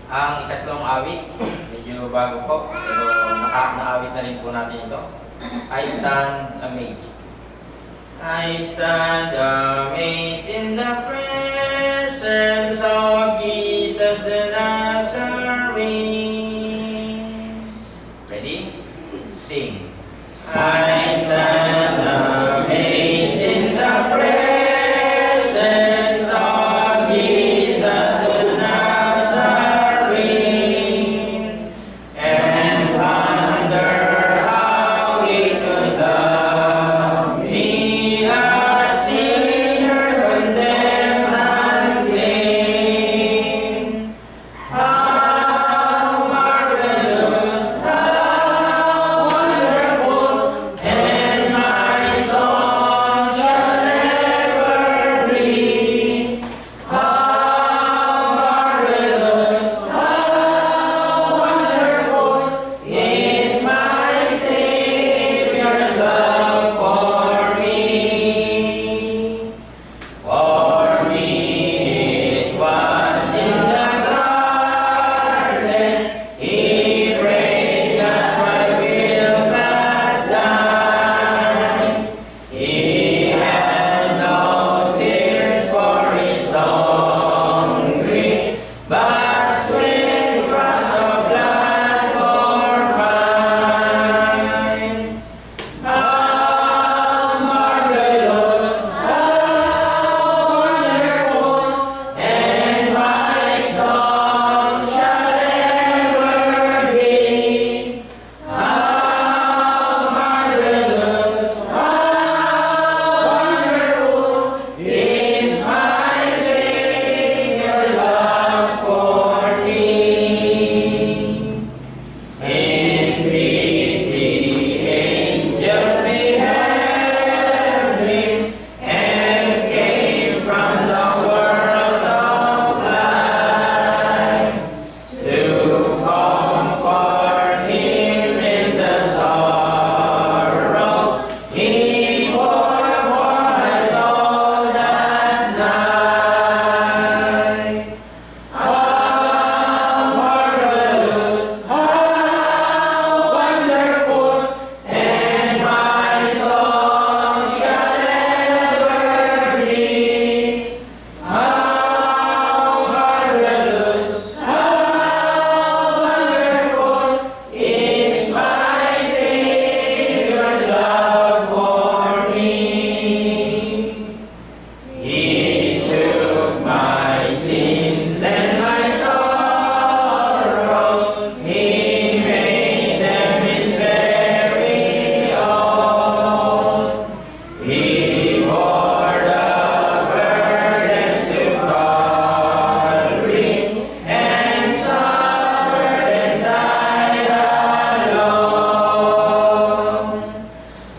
Ang ikatlong awit, medyo bago po, pero naawit na rin po natin ito. I stand amazed. I stand amazed in the presence of Jesus the Nazarene. Ready? Sing. I stand amazed in the presence of Jesus the Nazarene, and wonder how he could love me, a sinner condemned and clean. How marvelous, how wonderful, and my song shall ever be. How marvelous, how wonderful is my Savior's love for me. For me it was in the garden, He prayed that my will not die. He had no tears for His own grief, but sweat drops of blood for mine. How marvelous, how wonderful, and my song shall ever be. How marvelous, how wonderful is my Savior's love for me. In pity, angels beheld Him, and came from the world of light to comfort Him in the sorrows He bore for my soul that night. How marvelous, how wonderful, and my song shall ever be. How marvelous, how wonderful is my Savior's love for me. He took my sins and my sorrows, He made them His very own. He bore the burden to Calvary, and suffered and died alone.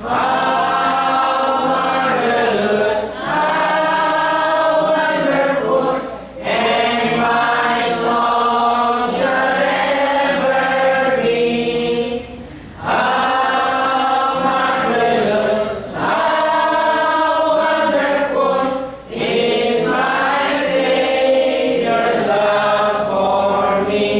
How marvelous, how wonderful, and my song shall ever be. How marvelous, how wonderful is my Savior's love for me.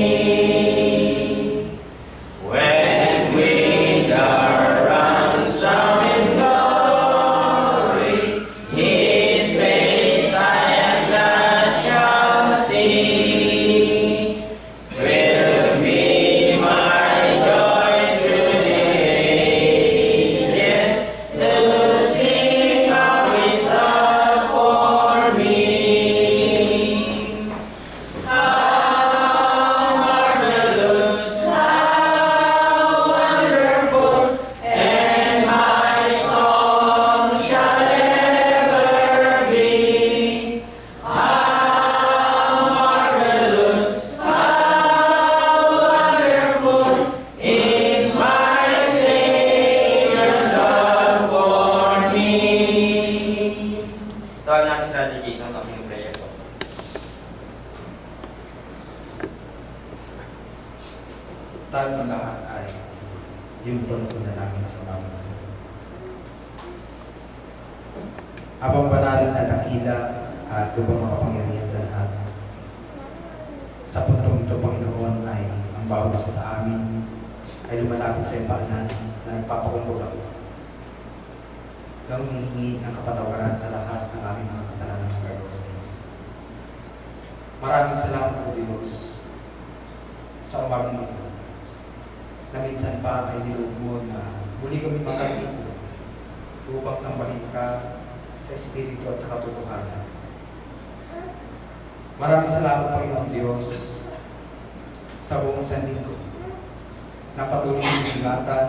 When with our ransom in glory, His face I at last shall see, 'twill be my joy through the ages to sing of His love for me. How marvelous, how wonderful, and my song shall ever be. How marvelous, how wonderful is my Savior's love for me. Tawag natin Brother Jason ang aking prayer po. Tayo lahat ay yung na namin sa mga. Abang banal na dakila at lubang makapangyarihan sa lahat. sa puntong ito, Panginoon, ay ang bawat isa sa amin ay lumalapit sa iyong paanan na nagpapakumbura nang humingi ng kapatawaran sa lahat ng aming mga kasalanan ng gagawa sa iyo. Maraming salamat po, Diyos, sa umagang ito na minsan pa ay niloob mo na muli kami makakita upang sambahin ka sa Espiritu at sa katotohanan. Maraming salamat, Panginoon Diyos, sa buong sanlinggo na patuloy mong ingatan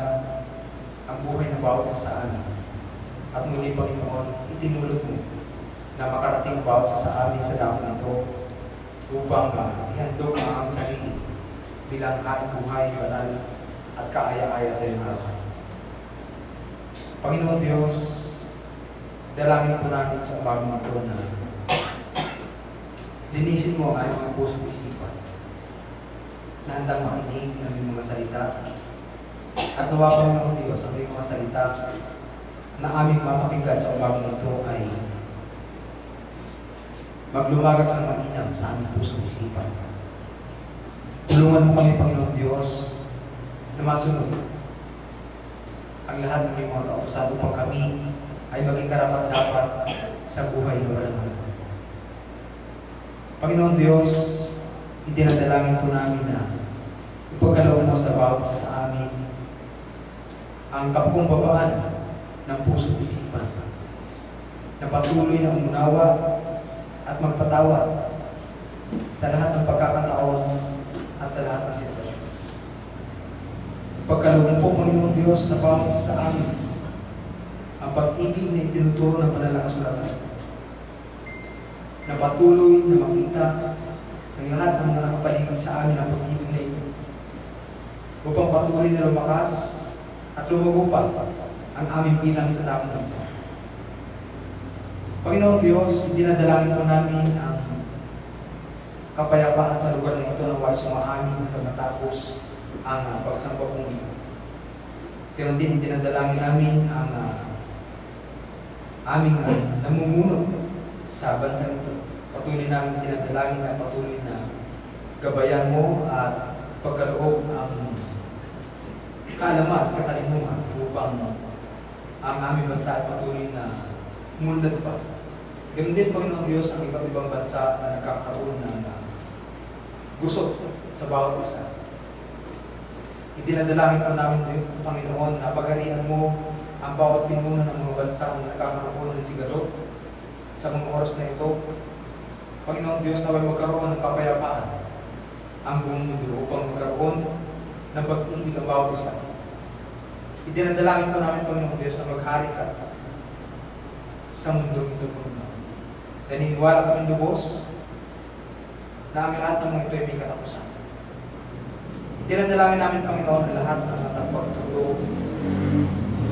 ang buhay ng bawat isa sa amin. At muli, Panginoon, itinulog mo na makarating ang bawat isa sa amin sa dako ito upang ihandog ang aming sarili bilang ating buhay, banal at kaaya-aya sa iyong harapan. Panginoon Diyos, dalangin po namin sa bagong ito na linisin mo ang aming mga puso at isipan na handang makinig ng iyong mga salita at nawa, Panginoon Diyos, ang iyong mga salita na aming mapakinggan sa bagong ito ay maglumagat ng mainam sa aming puso at isipan. Tulungan mo kami, Panginoon Diyos, na masunod ang lahat ng iyong mga kautusan upang kami ay maging karapat-dapat sa buhay na walang hanggan. Panginoon Diyos, itinadalangin po namin na ipagkaloob mo sa bawat isa sa amin ang kapkumbabaan ng puso at isipan na patuloy na umunawa at magpatawad sa lahat ng pagkakataon at sa lahat ng sitwasyon. Pagkaloob po, Panginoon Diyos, sa bawat isa sa amin ang pag-ibig na itinuturo ng banal na kasulatan na patuloy na makita ng lahat ng mga nakapaligid sa amin ang pag-ibig na ito upang patuloy na lumakas at lumago pa ang aming bilang sa dako na ito. Panginoon Diyos, dinadalangin po namin ang kapayapaan sa lugar na ito na huwag sumaamin hanggang matapos ang pagsamba kong ito. Kaya din dinadalangin namin ang aming namumuno sa bansa nito. Patuloy namin dinadalangin na patuloy na gabayan mo at pagkaloob ang kaalaman, katalinuhan upang ang aming bansa ay patuloy na munlad pa. Ganun din, Panginoon Diyos, ang iba't ibang bansa na nagkakaroon ng gusot sa bawat isa. Idinadalangin po namin din, Panginoon, na pagarihan mo ang bawat pinuno ng mga bansa na nagkakaroon ng sigalo sa mga oras na ito. Panginoon Diyos, na magkaroon ng kapayapaan ang buong mundo upang magkaroon ng pag-ibig ang bawat isa. Idinadalangin po namin, Panginoon Diyos, na maghari ka sa mundo ito, Panginoon. Naniniwala kami lubos na ang lahat ng mga ito ay may katapusan. Dinadalangin namin, Panginoon, na lahat ng atang pagtulog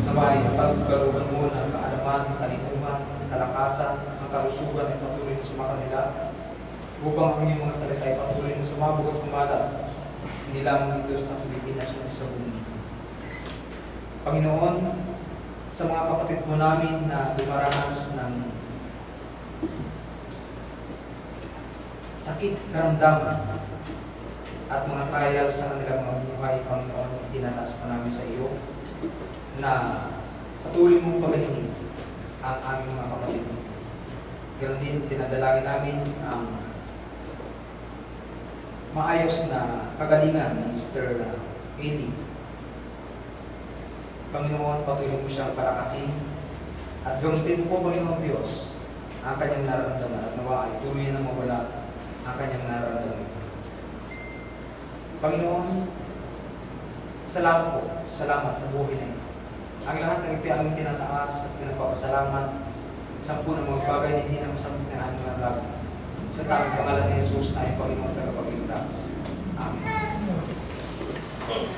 na may pagkaluban mo ng kaalaman, kalituhan, kalakasan, ang kalusugan ay patuloy na sumakanila upang ang iyong mga salita ay patuloy na sumabog at kumalat hindi lamang dito sa Pilipinas kundi sa buong mundo. Panginoon, sa mga kapatid mo namin na dumaranas ng sakit, karamdaman at mga trials sa kanilang mga buhay, Panginoon, itinataas pa namin sa iyo na patuloy mong pagalingin ang aming mga kapatid mo. Ganon din, tinadalangin namin ang maayos na kagalingan ni Mr. Eli. Panginoon, patuloy mo siyang palakasin at gamitin mo po, Panginoon Diyos, ang kanyang nararamdaman at nawa ay tuloy na mawala ang kanyang nararamdaman. Panginoon, salamat po, salamat sa buhay na ito. Ang lahat ng ito ay aming tinataas at pinagpapasalamat sa po ng mga bagay na hindi naman sa aming mga labi. Sa tanging pangalan ni Jesus na ay Panginoon tagapagligtas. Amen.